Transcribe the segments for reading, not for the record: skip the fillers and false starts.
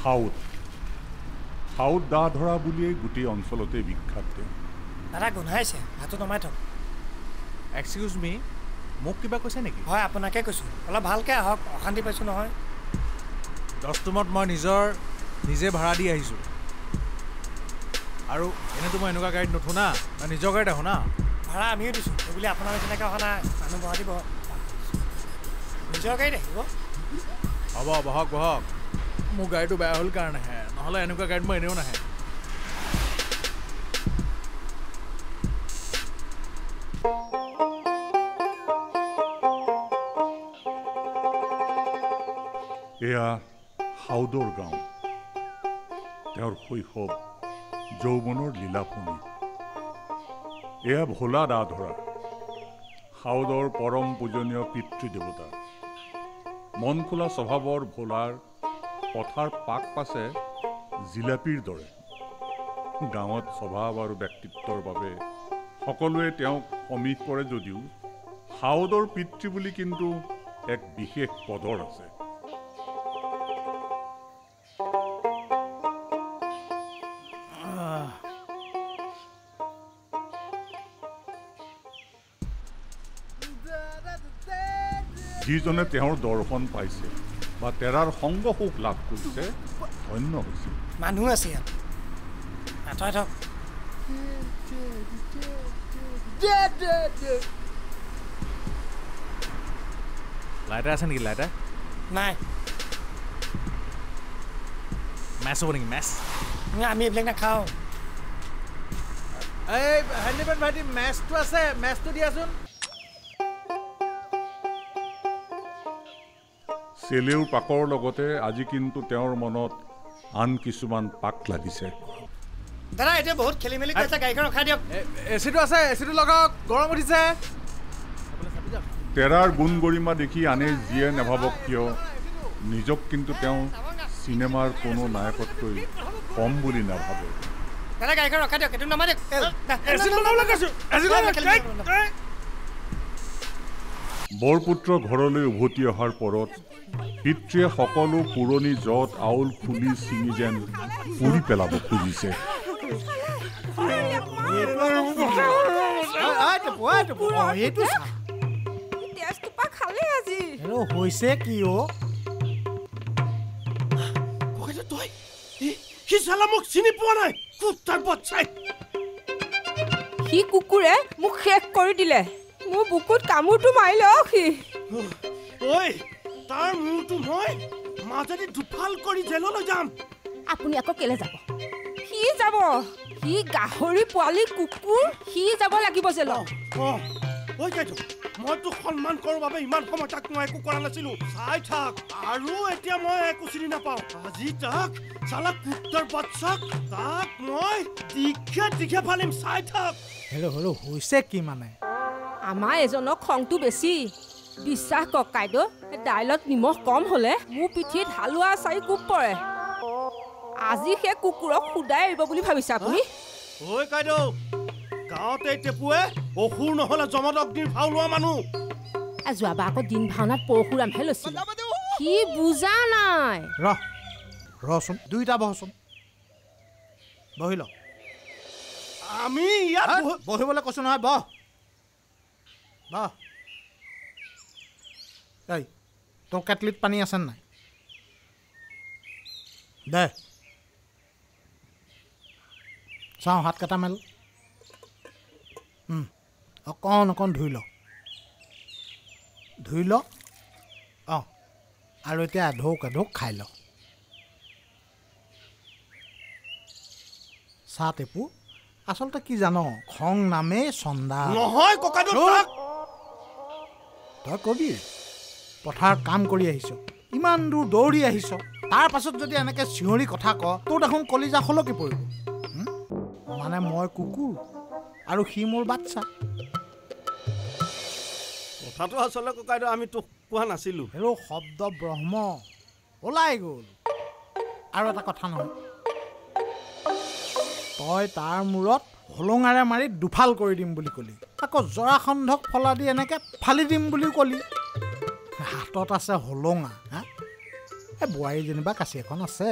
হাউত দা ধৰা বুলিয়েই গোটেই অঞ্চলতে বিখ্যাত তেওঁ। দাদা গোন্ধাইছে, হাতটো নমাই থওক। এক্সকিউজ মি, মোক কিবা কৈছে নেকি? হয়, আপোনাকে কৈছোঁ, অলপ ভালকৈ আহক, অশান্তি পাইছোঁ নহয়। 10 ৰুমত মই নিজে ভাড়া দি আহিছোঁ, আৰু এনেতো মই এনেকুৱা গাড়ীত নুঠো না, নিজৰ গাড়ীত আহোঁ না। ভাড়া আমিও দিছোঁ, সেইবুলি আপোনাৰ নিচিনাকৈ অহা নাই, মানুহ বহা দিব। নিজৰ গাড়ীত আহিব। হ'ব, বহক। মোৰ গাড়ীটো বেয়া হ'ল কাৰণেহে, নহ'লে এনেকুৱা গাড়ীত মই এনেও নাহে। এয়া হাউদৰ গাঁও। তেওঁৰ শৈশৱ যৌৱনৰ লীলাভূমি। এয়া ভোলা দা ধৰা, হাউদৰ পৰম পূজনীয় পিতৃদেৱতা। মন খোলা স্বভাৱৰ ভোলাৰ পথাৰ পাক পাছে জিলাপীৰ দৰে। গাঁৱত স্বভাৱ আৰু ব্যক্তিত্বৰ বাবে সকলোৱে তেওঁক সমীহ কৰে যদিও হাউদৰ পিতৃ বুলি কিন্তু এক বিশেষ পদৰ আছে। যিজনে তেওঁৰ দৰ্শন পাইছে বা তেৰাৰ সংগ সুখ লাভ কৰিছে ধন্য হৈছে। মানুহ আছে ইয়াত, আঁতৰাই থওক। লাইটাৰ আছে নেকি? লাইটাৰ নাই। মেচ হ'ব নেকি? মেচ আমি এইবিলাক নাখাওঁ। এই হেণ্ডিমেন ভাইটি, মেচটো আছে, মেচটো দিয়াচোন। চেলেও পাকৰ লগতে আজি কিন্তু তেওঁৰ মনত আন কিছুমান পাক লাগিছে। দাদা এতিয়া বহুত খেলি মেলি কৰিছে, গাড়ীখন ৰখাই দিয়ক। এচিটো আছে, এচিটো লগাওক, গৰম উঠিছে। তেৰাৰ গুণ গৰিমা দেখি আনে যিয়ে নাভাবক কিয় নিজক কিন্তু তেওঁ চিনেমাৰ কোনো নায়কতকৈ কম বুলি নাভাবে। দাদা গাড়ীখন ৰখাই দিয়ক, এইটো নামাই দিয়ক। বৰপুত্ৰ ঘৰলৈ উভতি অহাৰ পৰত পিতৃয়ে সকলো পুৰণি যত আউল খুলি ছিঙি যেন পুৰি পেলাব খুজিছে। হৈছে কি অ? মোক চিনি পোৱা নাই। সি কুকুৰে মোক শেষ কৰি দিলে। মোৰ বুকুত কামোৰটো মাৰিলে। সি তাৰ মূৰটো মই মাজেদি দুফাল কৰি জেললৈ যাম। আপুনি আকৌ কেলে যাব? সি যাব। সি গাহৰি পোৱালি কুকুৰ, সি যাব লাগিব জেলত। মই তোক সন্মান কৰোঁ বাবে ইমান সময় তাক মই একো কৰা নাছিলো। চাই থাক, আৰু এতিয়া মই একো চিনি নাপাওঁ। আজি তাক চালা কুত্তৰ বাচ্চাক তাক মই দীঘে ফালিম। চাই থাক। হেল্ল' হৈছে কি মানে? আমাৰ এজনৰ খংটো বেছি। বিশ্বাস কৰক কাইদেউ, দাইলত নিমখ কম হ'লে মোৰ পিঠিত হালোৱা চাৰি কোব পৰে। আজি সেই কুকুৰক সুদাই এৰিব বুলি ভাবিছে আপুনি? ঐ কাইদেউ, গাঁৱতে টেপুৱে অসুৰ নহ'লে জমত অগ্নিৰ ভাও লোৱা মানুহ। যোৱাবাৰ আকৌ দিন ভাওনাত পৰশুৰামহে লৈছিল। সি বুজা নাই। ৰচোন, দুইটা বহচোন। বহি ল। আমি ইয়াত বহিবলৈ কৈছো নহয়। বহ। এই তোৰ কেটলিত পানী আছে নাই? দে চাওঁ, হাত কেইটা মেল। অকণ ধুই ল। অঁ, আৰু এতিয়া এঢোক খাই ল। চাহ টেপু, আচলতে কি জান, খং নামেই চন্দা নহয়। তই কবি পথাৰত কাম কৰি আহিছ, ইমান দূৰ দৌৰি আহিছ, তাৰ পাছত যদি এনেকে চিঞৰি কথা ক, তোৰ দেখোন কলিজা খলকি পৰিব। মানে মই কুকুৰ আৰু সি মোৰ বাচ্চা। কথাটো আচলতে ককাইদেউ আমি তোক কোৱা নাছিলোঁ। হেৰৌ শব্দ ব্ৰহ্ম ওলাই গ'ল। আৰু এটা কথা নহয়, তই তাৰ মূৰত হোলোঙাৰে মাৰি দুফাল কৰি দিম বুলি কলি, আকৌ জৰাসন্ধক ফলা দি এনেকে ফালি দিম বুলিও কলি। হাতত আছে হোলোঙা। এই বোৱাৰী যেনিবা কাচি এখন আছে,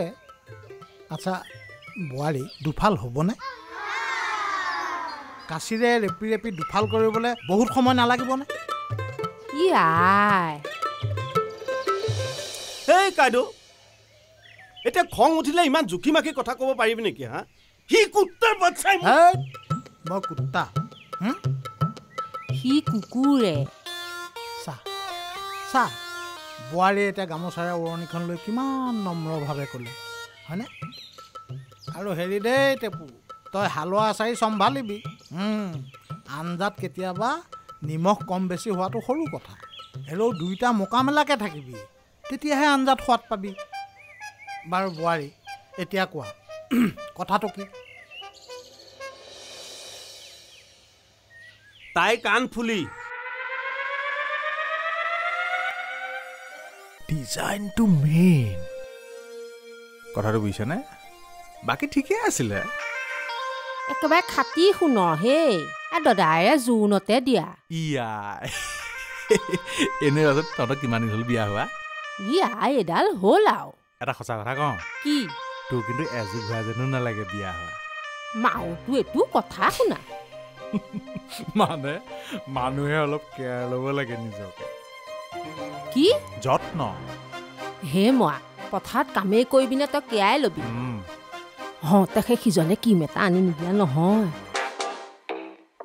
আচ্ছা বোৱাৰী দুফাল হ'বনে কাঁচিৰে ৰেপি ৰেপি দুফাল কৰিবলৈ বহুত সময় নালাগিবনে ইয়াই এই কাইদেউ এতিয়া খং উঠিলে ইমান জুখি মাখি কথা ক'ব পাৰিবি নেকি হা সি কুত্তাৰ বাচ্চাই মই কুত্তা সি কুকুৰে চা বোৱাৰীয়ে এতিয়া গামোচাৰে ওৰণিখন লৈ কিমান নম্ৰভাৱে ক'লে হয়নে আৰু হেৰি দেই টেপু তই হালোৱা আচাৰি চম্ভালিবি আঞ্জাত কেতিয়াবা নিমখ কম বেছি হোৱাটো সৰু কথা হেৰৌ দুইটা মোকামেলাকৈ থাকিবি তেতিয়াহে আঞ্জাত সোৱাদ পাবি বাৰু বোৱাৰী এতিয়া কোৱা কথাটো কি তাই কাণ ফুলি ডিজাইনটো মেইন কথাটো বুজিছানে বাকী ঠিকেই আছিলে একেবাৰে খাটি শুন হেই দদাইৰে জোৰণতে দিয়া ইয়াই এনেই পাছত তহঁতক কিমান দিন হ'ল বিয়া হোৱা ইয়াই এডাল হ'ল আৰু এটা সঁচা কথা কওঁ কি তোৰ কিন্তু এযোৰ ঘূৰা যেনো নালাগে বিয়া হোৱা মাওতো এইটো কথা শুনা মানে মানুহে অলপ কেয়াৰ ল'ব লাগে নিজকে কি যত্ন হে মই পথাৰত কামেই কৰিবিনে তই কেয়াই ল'বি হওঁতে সেই সিজনে কিম এটা আনি নিদিয়া নহয়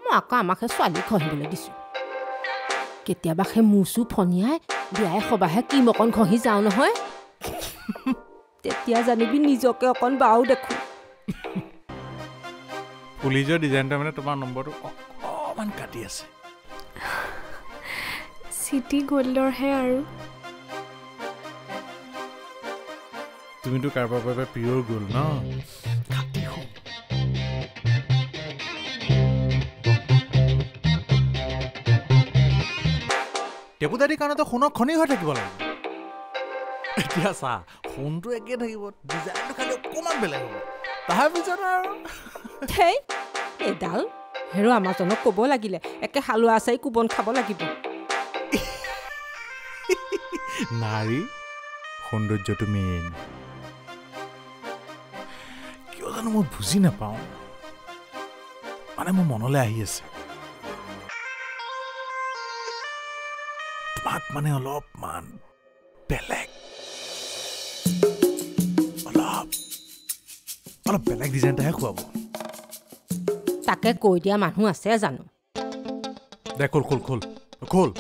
মই আকৌ আমাক সেই ছোৱালী খহিবলৈ দিছোঁ কেতিয়াবা সেই মূৰ চুৰ ফনিয়াই বিয়াই সবাহে কিম অকণ খহি যাওঁ নহয় তেতিয়া জানিবি নিজকে অকণ বাও দেখোঁ পুলিচৰ ডিজাইনটো মানে তোমাৰ নম্বৰটো অকণমান কাটি আছে চিটি গ'ল্ডৰহে আৰু তুমিতো কাৰোবাৰ বাবে পিয়'ৰ গ'ল ন টেপুদাৰীৰ কাৰণেতো সোণৰ খনি হৈ থাকিব লাগিব এতিয়া চা সোণটো একেই থাকিব ডিজাইনটো খালি অকণমান বেলেগ হ'ব তাৰপিছত আৰু হেই এডাল হেৰ' আমাৰজনক ক'ব লাগিলে একে হালোৱা আচাৰি কোবন খাব লাগিব নাৰী সৌন্দৰ্যটো মেইন কিয় জানো মই বুজি নাপাওঁ মানে মোৰ মনলৈ আহি আছে তোমাক মানে অলপমান বেলেগ অলপ বেলেগ ডিজাইন এটাহে খুৱাব তাকে কৈ দিয়া মানুহ আছে জানো দে খোল খোল খোল খোল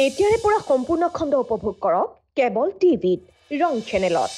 এতিয়াৰে পৰা সম্পূৰ্ণ খণ্ড উপভোগ কৰক কেবল টিভিত ৰং চেনেলত।